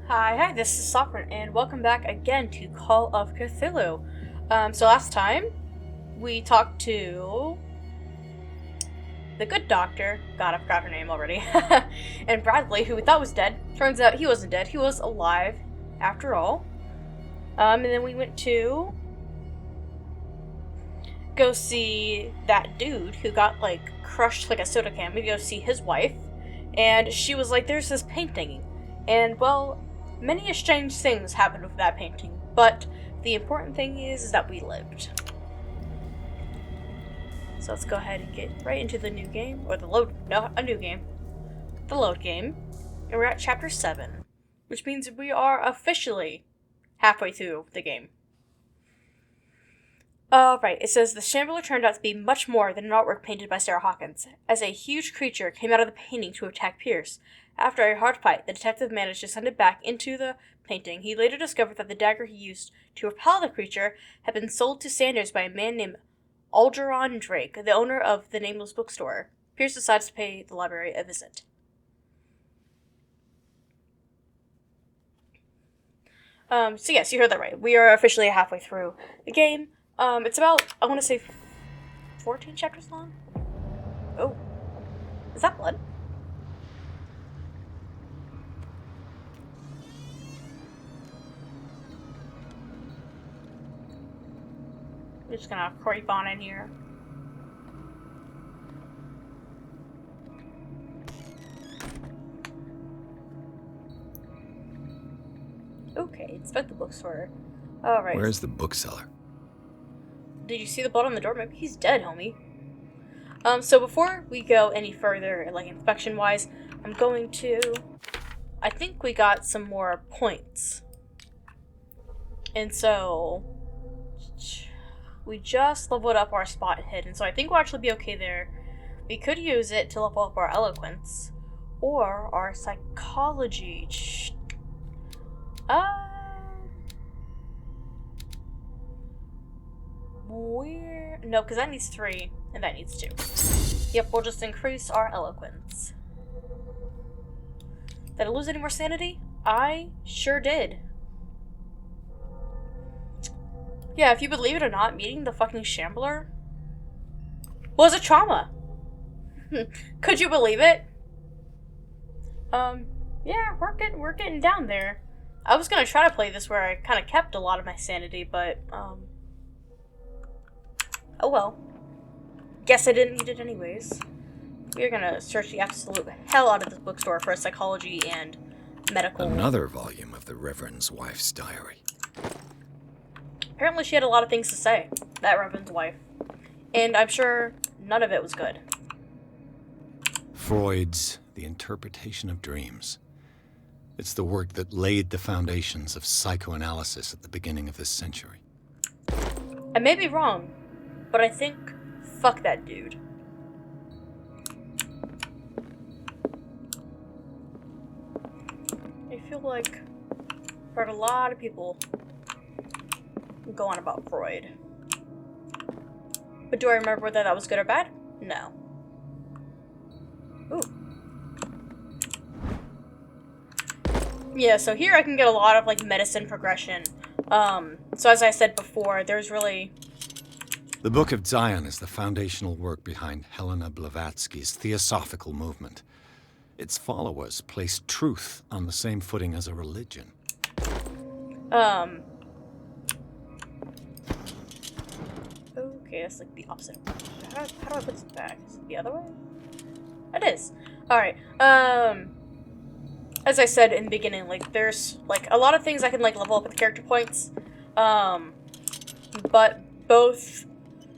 Hi, this is Sovereign, and welcome back again to Call of Cthulhu. So last time, we talked to the good doctor, God, I forgot her name already, and Bradley, who we thought was dead. Turns out he wasn't dead, he was alive, after all. And then we went to go see that dude who got, crushed like a soda can. We go see his wife, and she was like, there's this painting, and, well, many strange things happened with that painting, but the important thing is that we lived. So let's go ahead and get right into the new game, or a new game. The load game. And we're at chapter 7, which means we are officially halfway through the game. Right, it says the Shambler turned out to be much more than an artwork painted by Sarah Hawkins, as a huge creature came out of the painting to attack Pierce. After a hard fight, the detective managed to send it back into the painting. He later discovered that the dagger he used to repel the creature had been sold to Sanders by a man named Algernon Drake, the owner of the Nameless bookstore. Pierce decides to pay the library a visit. So yes, you heard that right. We are officially halfway through the game. It's about, I want to say, 14 chapters long? Oh. Is that blood? We're just gonna creep on in here. Okay, inspect the bookstore. Alright. Where's the bookseller? Did you see the blood on the door? Maybe he's dead, homie. So before we go any further, inspection-wise, I'm going to... I think we got some more points. And so... we just leveled up our spot hidden, so I think we'll actually be okay there. We could use it to level up our eloquence. Or our psychology. No, because that needs 3, and that needs 2. Yep, we'll just increase our eloquence. Did I lose any more sanity? I sure did. Yeah, if you believe it or not, meeting the fucking Shambler was a trauma. Could you believe it? Yeah, we're getting down there. I was gonna try to play this where I kind of kept a lot of my sanity, but, oh well. Guess I didn't need it anyways. We're gonna search the absolute hell out of this bookstore for psychology and medical... Another volume of the Reverend's wife's diary. Apparently she had a lot of things to say, that Reverend's wife. And I'm sure none of it was good. Freud's The Interpretation of Dreams. It's the work that laid the foundations of psychoanalysis at the beginning of this century. I may be wrong, but I think fuck that dude. I feel like I've heard a lot of people go on about Freud. But do I remember whether that was good or bad? No. Ooh. Yeah, so here I can get a lot of, medicine progression. So as I said before, there's really... The Book of Zion is the foundational work behind Helena Blavatsky's Theosophical movement. Its followers place truth on the same footing as a religion. Okay, that's the opposite. How do I put this back? Is it the other way? It is. Alright, as I said in the beginning, there's, a lot of things I can, level up with character points. But both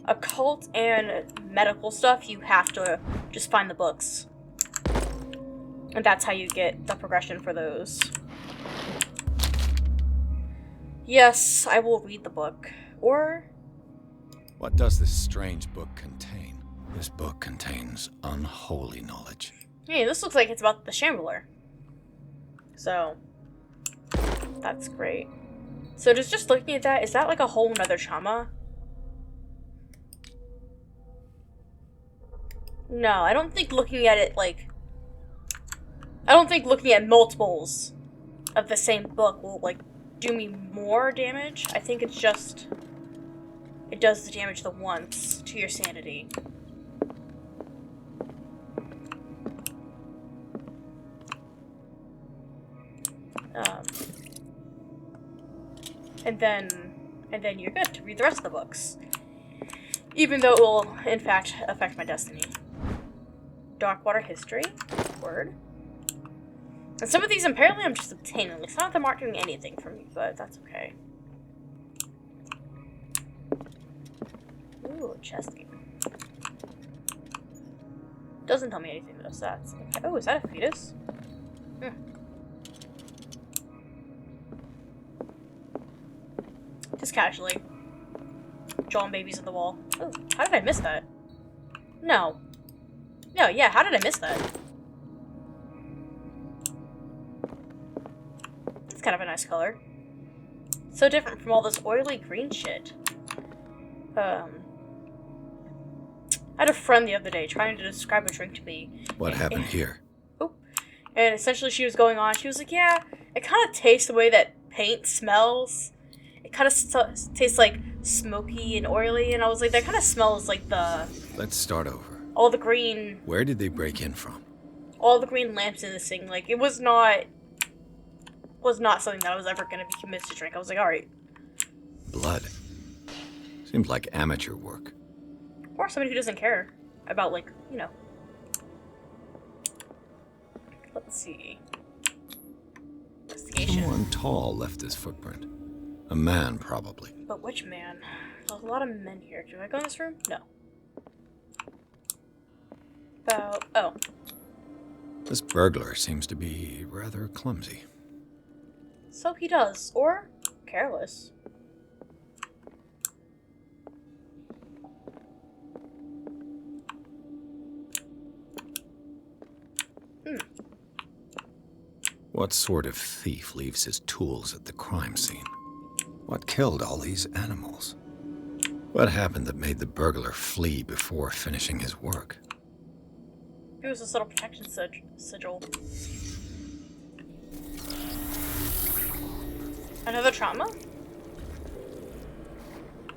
occult and medical stuff, you have to just find the books. And that's how you get the progression for those. Yes, I will read the book. Or... What does this strange book contain? This book contains unholy knowledge. Hey, this looks like it's about the Shambler. So, that's great. So just looking at that, is that a whole nother trauma? No, I don't think looking at it I don't think looking at multiples of the same book will, like, do me more damage. I think it's just... it does the damage the once to your sanity. And then you're good to read the rest of the books. Even though it will, in fact, affect my destiny. Darkwater History. Word. And some of these, apparently, I'm just obtaining. Like, some of them aren't doing anything for me, but that's okay. Ooh, chest game. Doesn't tell me anything about stats. Okay. Oh, is that a fetus? Just casually. Drawing babies on the wall. Oh, how did I miss that? No. No, yeah, how did I miss that? It's kind of a nice color. So different from all this oily green shit. I had a friend the other day trying to describe a drink to me. What happened here? Oh. And essentially she was going on, she was like, yeah, it kind of tastes the way that paint smells. It kind of tastes like smoky and oily, and I was like, that kind of smells like the... Let's start over. All the green... Where did they break in from? All the green lamps in this thing, like, it was not something that I was ever going to be convinced to drink. I was like, alright. Blood. Seems like amateur work. Or somebody who doesn't care about, like, you know. Let's see. Investigation. Someone tall left this footprint. A man, probably. But which man? There's a lot of men here. Do I go in this room? No. Oh. This burglar seems to be rather clumsy. So he does. Or careless. What sort of thief leaves his tools at the crime scene? What killed all these animals? What happened that made the burglar flee before finishing his work? It was a subtle protection sigil. Another trauma?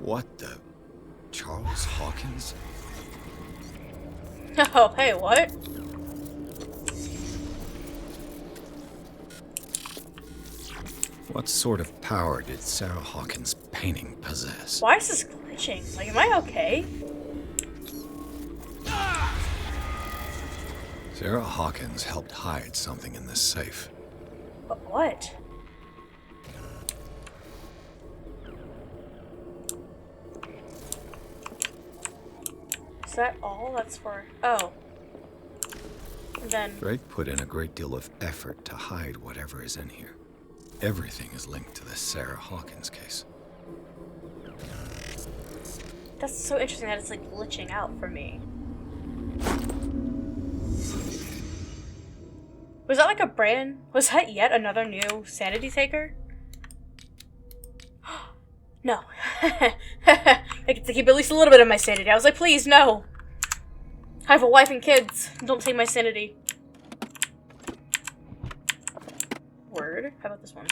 What the... Charles Hawkins? Oh, hey, what? What sort of power did Sarah Hawkins' painting possess? Why is this glitching? Like, am I okay? Sarah Hawkins helped hide something in this safe. But what? Is that all that's for... Oh. And then... Drake put in a great deal of effort to hide whatever is in here. Everything is linked to the Sarah Hawkins case. That's so interesting that it's, like, glitching out for me. Was that like a brand? Was that yet another new sanity taker? No. I get to keep at least a little bit of my sanity. I was like, please, no. I have a wife and kids. Don't take my sanity. Word. How about this one?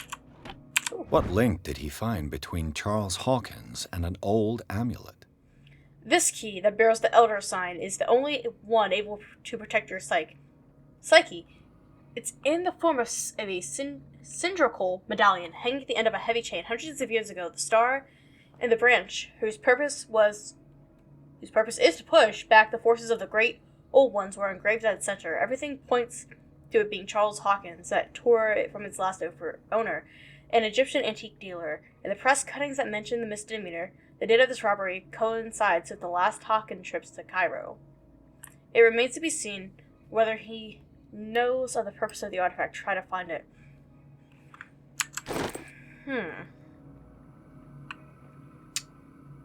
Ooh. What link did he find between Charles Hawkins and an old amulet? This key that bears the Elder Sign is the only one able to protect your psyche. It's in the form of a cylindrical medallion hanging at the end of a heavy chain. Hundreds of years ago, the star and the branch, whose purpose is to push back the forces of the great old ones, were engraved at its center. Everything points to it being Charles Hawkins that tore it from its last owner, an Egyptian antique dealer. In the press cuttings that mention the misdemeanor, the date of this robbery coincides with the last Hawkins trips to Cairo. It remains to be seen whether he knows of the purpose of the artifact. Try to find it.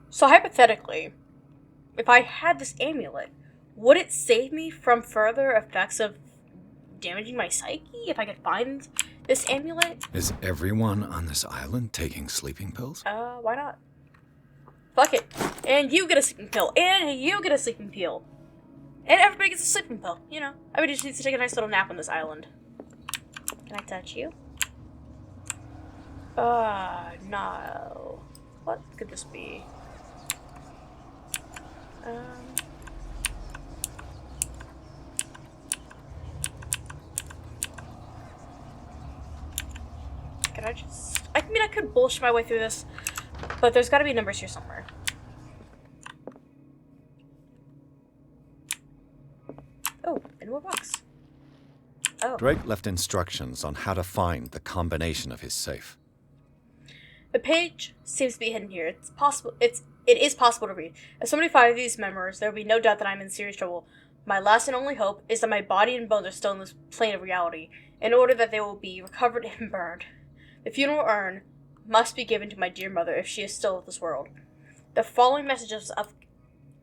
So hypothetically, if I had this amulet, would it save me from further effects of damaging my psyche if I could find this amulet? Is everyone on this island taking sleeping pills? Why not? Fuck it. And you get a sleeping pill. And you get a sleeping pill. And everybody gets a sleeping pill, you know. Everybody just needs to take a nice little nap on this island. Can I touch you? No. What could this be? Can I just... I mean, I could bullshit my way through this, but there's gotta be numbers here somewhere. Oh, and more box. Oh. Drake left instructions on how to find the combination of his safe. The page seems to be hidden here. It is possible to read. If somebody finds these memoirs, there will be no doubt that I'm in serious trouble. My last and only hope is that my body and bones are still in this plane of reality, in order that they will be recovered and burned. The funeral urn must be given to my dear mother if she is still of this world. The following message is of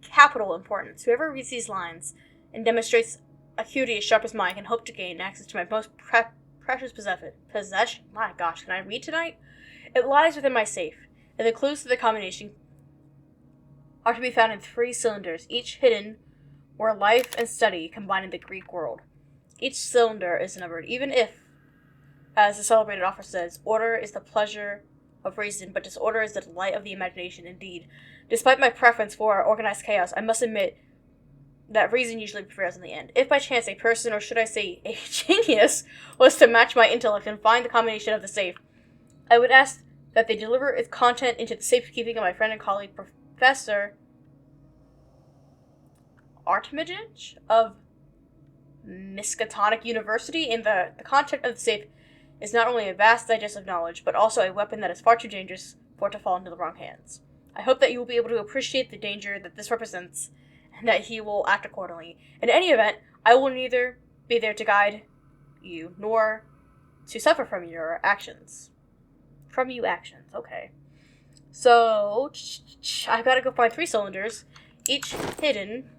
capital importance. Whoever reads these lines and demonstrates acuity as sharp as mine can hope to gain access to my most precious possession. My gosh, can I read tonight? It lies within my safe, and the clues to the combination are to be found in 3 cylinders, each hidden where life and study combine in the Greek world. Each cylinder is numbered, even if, as the celebrated author says, order is the pleasure of reason, but disorder is the delight of the imagination. Indeed, despite my preference for organized chaos, I must admit that reason usually prevails in the end. If by chance a person, or should I say a genius, was to match my intellect and find the combination of the safe, I would ask that they deliver its content into the safekeeping of my friend and colleague, Professor Artemidge of Miskatonic University, and the content of the safe is not only a vast digest of knowledge, but also a weapon that is far too dangerous for it to fall into the wrong hands. I hope that you will be able to appreciate the danger that this represents, and that he will act accordingly. In any event, I will neither be there to guide you, nor to suffer from your actions. From you actions, okay. So, I've got to go find 3 cylinders, each hidden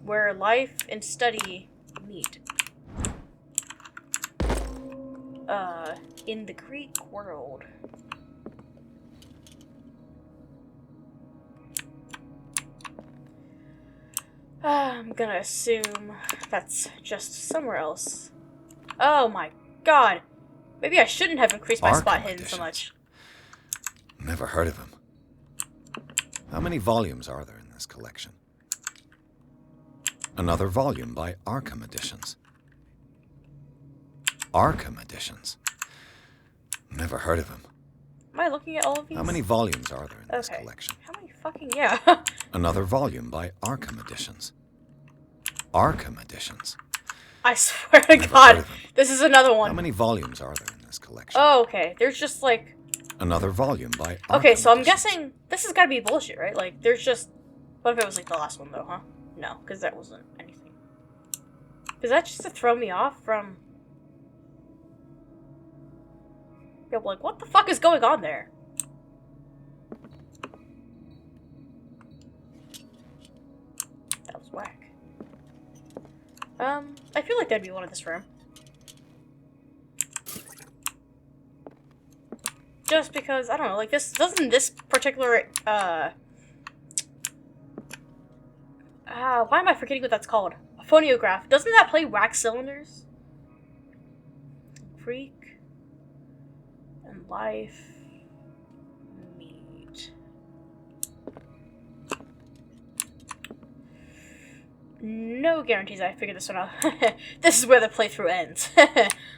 where life and study meet. In the Greek world. I'm gonna assume that's just somewhere else. Oh my god! Maybe I shouldn't have increased my spot hidden so much. Never heard of him. How many volumes are there in this collection? Another volume by Arkham Editions. Arkham Editions? Never heard of him. Am I looking at all of these? How many volumes are there in this collection? How many fucking... yeah. Another volume by Arkham Editions. Arkham Editions? I swear to God, this is another one. How many volumes are there in this collection? Oh, okay. There's just like... Another volume by Arkham Okay, so I'm Editions. guessing this has got to be bullshit, right? Like, there's just... What if it was like the last one, though, huh? No, because that wasn't anything. Is that just to throw me off from... Yeah, like, what the fuck is going on there? That was whack. I feel like that'd be one in this room. Just because, I don't know, like this, doesn't this particular, why am I forgetting what that's called? A phonograph. Doesn't that play wax cylinders? Freak and life meet. No guarantees I figured this one out. This is where the playthrough ends.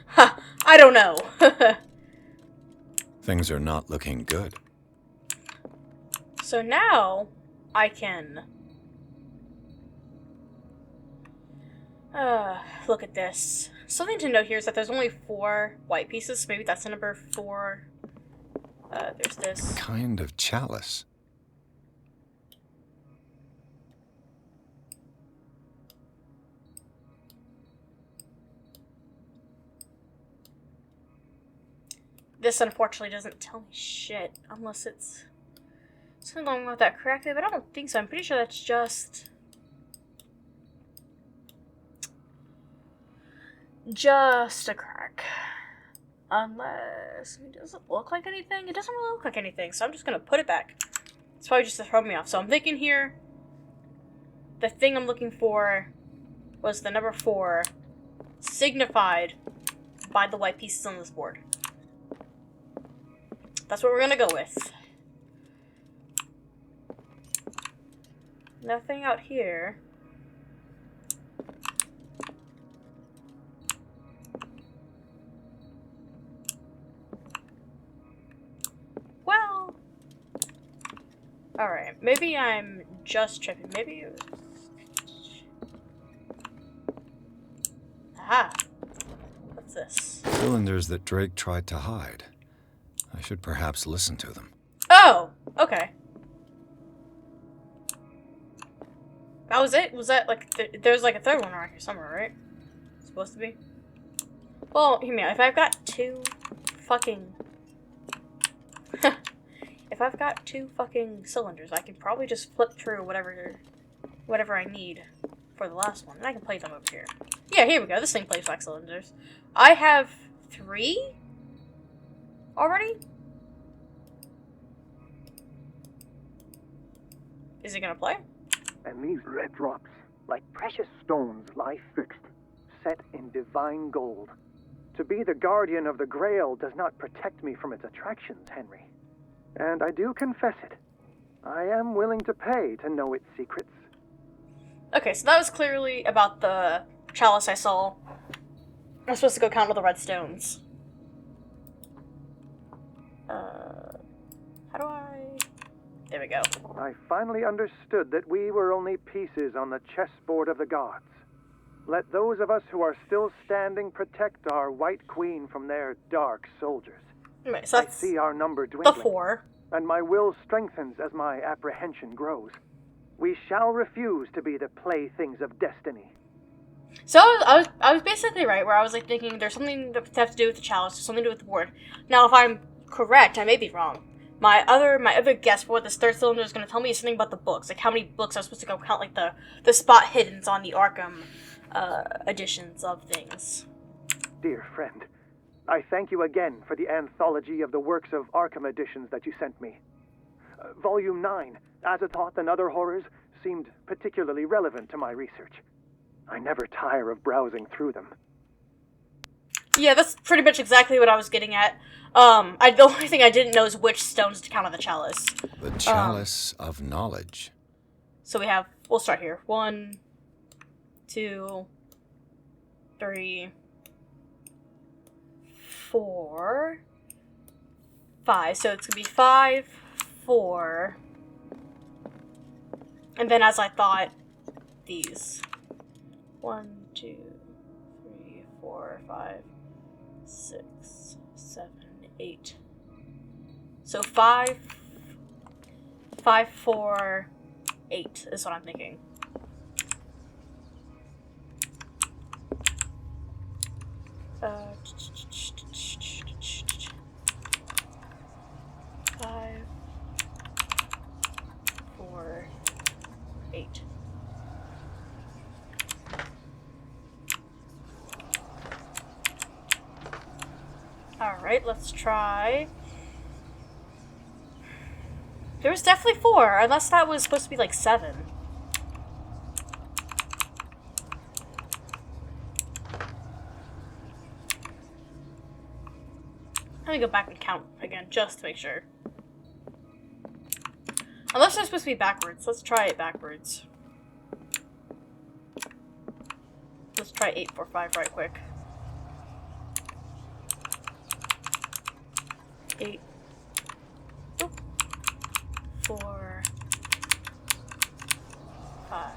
Ha! I don't know. Things are not looking good. So now I can look at this. Something to note here is that there's only 4 white pieces. Maybe that's the number 4. There's this. Kind of chalice. This unfortunately doesn't tell me shit, unless it's something wrong with that correctly, but I don't think so. I'm pretty sure that's just a crack. Unless, does it look like anything? It doesn't really look like anything, so I'm just gonna put it back. It's probably just to throw me off. So I'm thinking here, the thing I'm looking for was the number 4, signified by the white pieces on this board. That's what we're gonna go with. Nothing out here. Well... Alright, maybe I'm just tripping. Maybe it was... Aha! What's this? Cylinders that Drake tried to hide. I should perhaps listen to them. Oh! Okay. That was it? Was that like... There's like a third one around here somewhere, right? Supposed to be? Well, hear me out. If I've got two fucking... If I've got two fucking cylinders, I can probably just flip through whatever I need for the last one. And I can place them over here. Yeah, here we go. This thing plays 5 cylinders. I have 3 already? Is it gonna play? And these red drops, like precious stones, lie fixed, set in divine gold. To be the guardian of the Grail does not protect me from its attractions, Henry. And I do confess it. I am willing to pay to know its secrets. Okay, so that was clearly about the chalice I saw. I'm supposed to go count all the red stones. How do I... There we go. I finally understood that we were only pieces on the chessboard of the gods. Let those of us who are still standing protect our White Queen from their dark soldiers. Wait, so I that's see our number dwindling, the 4. and my will strengthens as my apprehension grows. We shall refuse to be the playthings of destiny. So I was basically right, where I was like thinking there's something that have to do with the chalice, there's something to do with the board. Now, if I'm correct, I may be wrong. My other guess for what this third cylinder is going to tell me is something about the books, like how many books I'm supposed to go count, like the spot hiddens on the Arkham editions of things. Dear friend, I thank you again for the anthology of the works of Arkham editions that you sent me. Volume 9, Azathoth and Other Horrors, seemed particularly relevant to my research. I never tire of browsing through them. Yeah, that's pretty much exactly what I was getting at. The only thing I didn't know is which stones to count on the chalice. The chalice of knowledge. So we'll start here. 1, 2, 3, 4, 5. So it's gonna be 5, 4. And then as I thought, these. 1, 2, 3, 4, 5, 6, 7, 8. So 5, 4, 8 is what I'm thinking. Five, 4, 8. Alright, let's try. There was definitely 4, unless that was supposed to be like 7. Let me go back and count again, just to make sure. Unless they're supposed to be backwards. Let's try it backwards. Let's try 8, 4, 5 right quick. 8, 4, 5.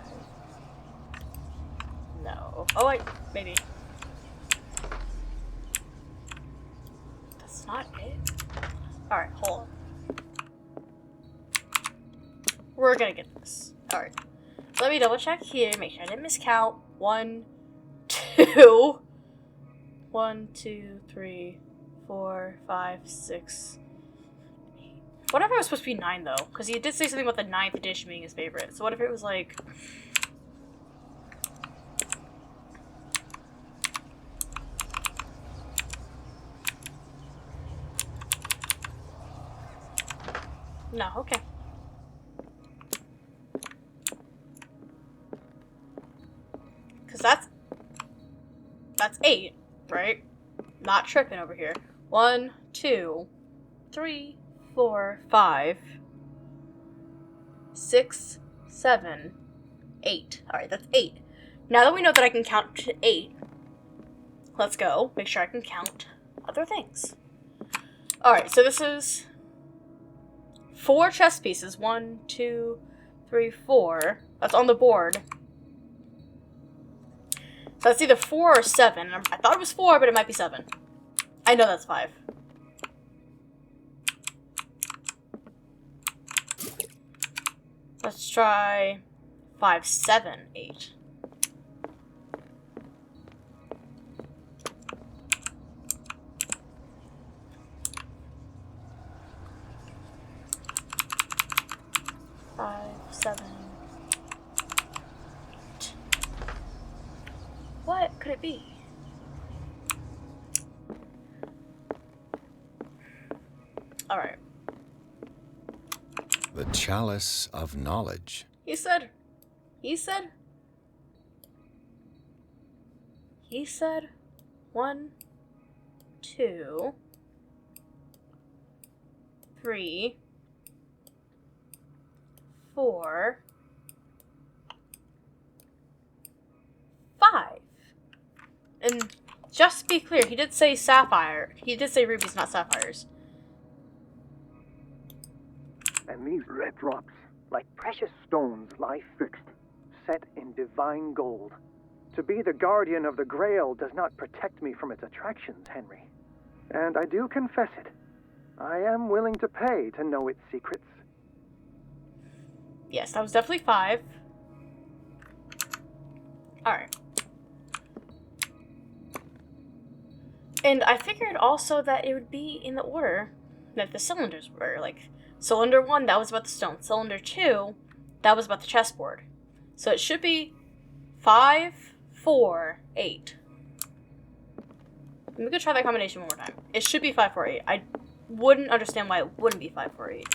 No. Oh wait, maybe. That's not it. Alright, hold on. We're gonna get this. Alright. Let me double check here, make sure I didn't miscount. 1, 2. 1, 2, 3, 4, 5, 6, 8. What if it was supposed to be 9 though? Because he did say something about the 9th edition being his favorite. So what if it was like... No, okay. Because that's 8, right? Not tripping over here. 1, 2, 3, 4, 5, 6, 7, 8. Alright, that's 8. Now that we know that I can count to 8, let's go make sure I can count other things. Alright, so this is 4 chess pieces. 1, 2, 3, 4. That's on the board. So that's either 4 or 7. I thought it was 4, but it might be 7. I know that's 5. Let's try 5, 7, 8. What could it be? Alright. The chalice of knowledge. He said 1, 2, 3, 4, 5. And just to be clear, he did say sapphire. He did say rubies, not sapphires. And these red drops, like precious stones, lie fixed, set in divine gold. To be the guardian of the Grail does not protect me from its attractions, Henry. And I do confess it. I am willing to pay to know its secrets. Yes, that was definitely 5. Alright. And I figured also that it would be in the order that the cylinders were. Like, cylinder 1, that was about the stone. Cylinder 2, that was about the chessboard. So it should be 5, 4, 8. We could try that combination one more time. It should be 5, 4, 8. I wouldn't understand why it wouldn't be 5, 4, 8.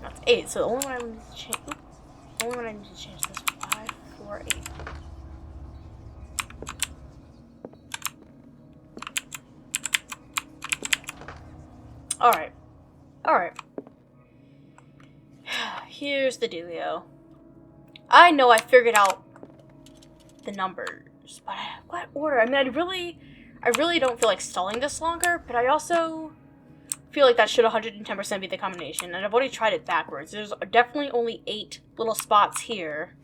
That's 8, so the only one I need to change... The only one I need to change this 5, 4, 8. Alright. Alright. Here's the dealio. I know I figured out the numbers, but what order? I mean, I really don't feel like stalling this longer, but I also feel like that should 110% be the combination, and I've already tried it backwards. There's definitely only 8 little spots here.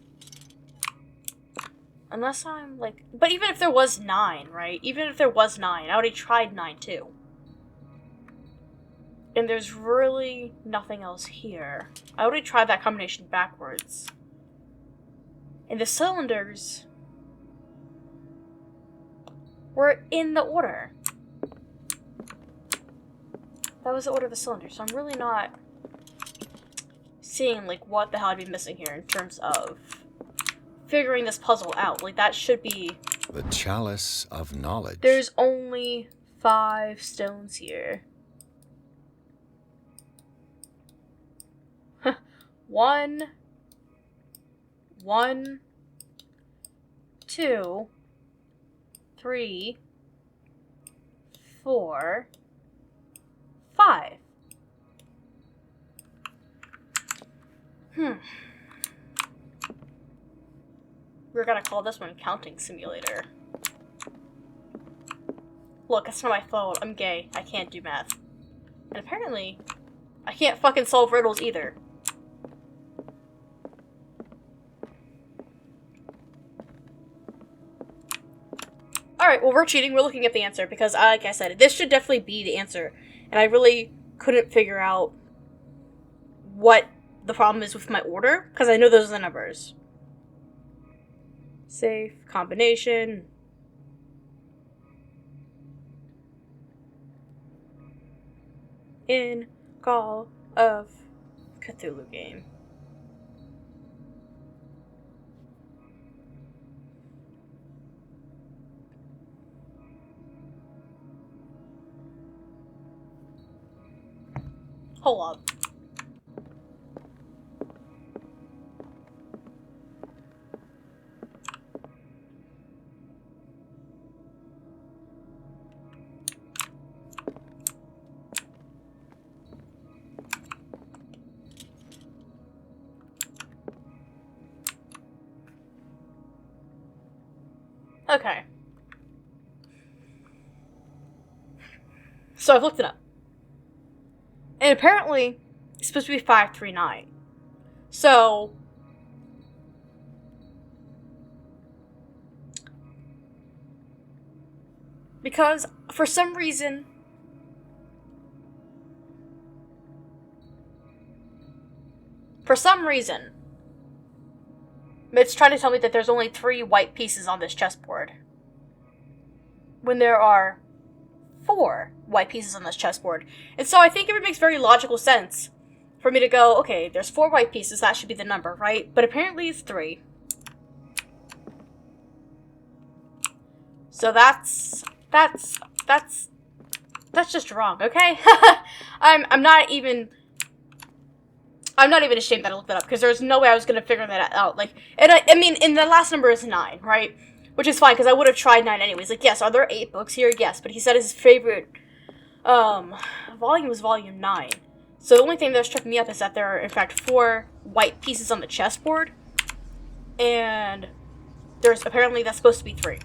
Unless I'm like... But even if there was 9, right? Even if there was 9, I already tried 9 too. And there's really nothing else here. I already tried that combination backwards. And the cylinders were in the order. That was the order of the cylinders, so I'm really not seeing, like, what the hell I'd be missing here in terms of figuring this puzzle out. Like, that should be... The chalice of knowledge. There's only 5 stones here. 1, 2, 3, 4, 5. We're gonna call this one Counting Simulator. Look, it's not my fault. I'm gay. I can't do math. And apparently, I can't fucking solve riddles either. Alright, well, we're cheating. We're looking at the answer because, like I said, this should definitely be the answer. And I really couldn't figure out what the problem is with my order because I know those are the numbers. Safe, combination. In Call of Cthulhu game. Hold up. Okay. So I've looked it up. And apparently, it's supposed to be 539. So, because for some reason, it's trying to tell me that there's only 3 white pieces on this chessboard, when there are 4 white pieces on this chessboard. And so I think it makes very logical sense for me to go, okay, there's 4 white pieces, that should be the number, right? But apparently it's 3. So that's just wrong, okay? I'm not even ashamed that I looked that up, because there's no way I was gonna figure that out. Like, and I mean, and the last number is 9, right? Which is fine, because I would have tried 9 anyways. Like, yes, are there 8 books here? Yes, but he said his favorite volume was volume 9. So the only thing that's tripping me up is that there are, in fact, 4 white pieces on the chessboard, and there's apparently that's supposed to be 3.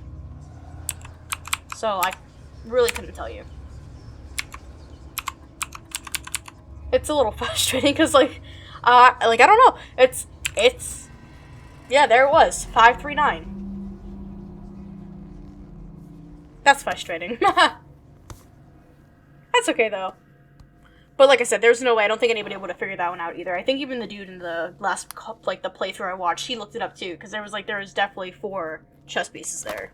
So I really couldn't tell you. It's a little frustrating because, like, I don't know. It's, yeah, there it was, 539. That's frustrating. That's okay though. But like I said, there's no way. I don't think anybody would have figured that one out either. I think even the dude in the last, like, the playthrough I watched, he looked it up too, because there was definitely 4 chess pieces there.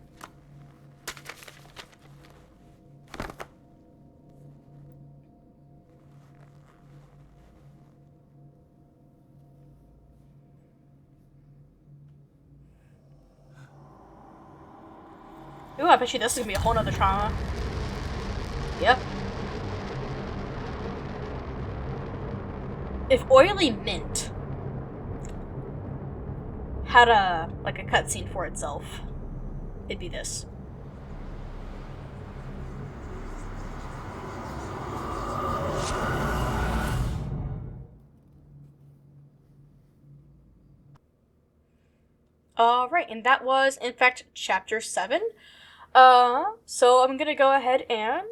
Ooh, I bet you this is gonna be a whole nother trauma. Yep. If Oily Mint had a cutscene for itself, it'd be this. Alright, and that was, in fact, Chapter 7. So I'm gonna go ahead and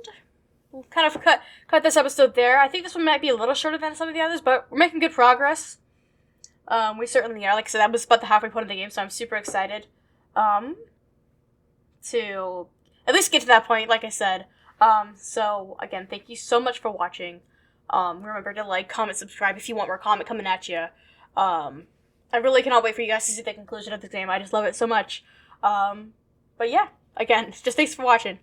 kind of cut this episode there. I think this one might be a little shorter than some of the others, but we're making good progress. We certainly are. Like I said, that was about the halfway point of the game, so I'm super excited to at least get to that point, like I said. So again, thank you so much for watching. Remember to like, comment, subscribe if you want more comment coming at you. I really cannot wait for you guys to see the conclusion of the game. I just love it so much. But yeah, again, just thanks for watching.